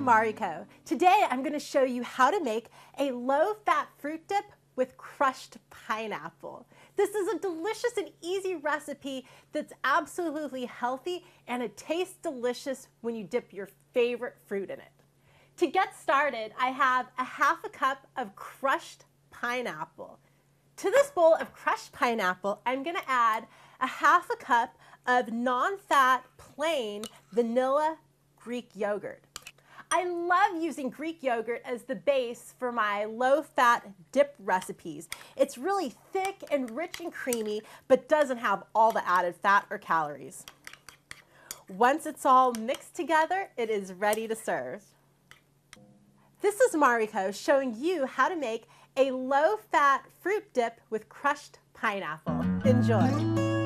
I'm Mariko. Today I'm going to show you how to make a low-fat fruit dip with crushed pineapple. This is a delicious and easy recipe that's absolutely healthy, and it tastes delicious when you dip your favorite fruit in it. To get started, I have a half a cup of crushed pineapple. To this bowl of crushed pineapple, I'm going to add a half a cup of non-fat, plain vanilla Greek yogurt. I love using Greek yogurt as the base for my low-fat dip recipes. It's really thick and rich and creamy, but doesn't have all the added fat or calories. Once it's all mixed together, it is ready to serve. This is Mariko showing you how to make a low-fat fruit dip with crushed pineapple. Enjoy!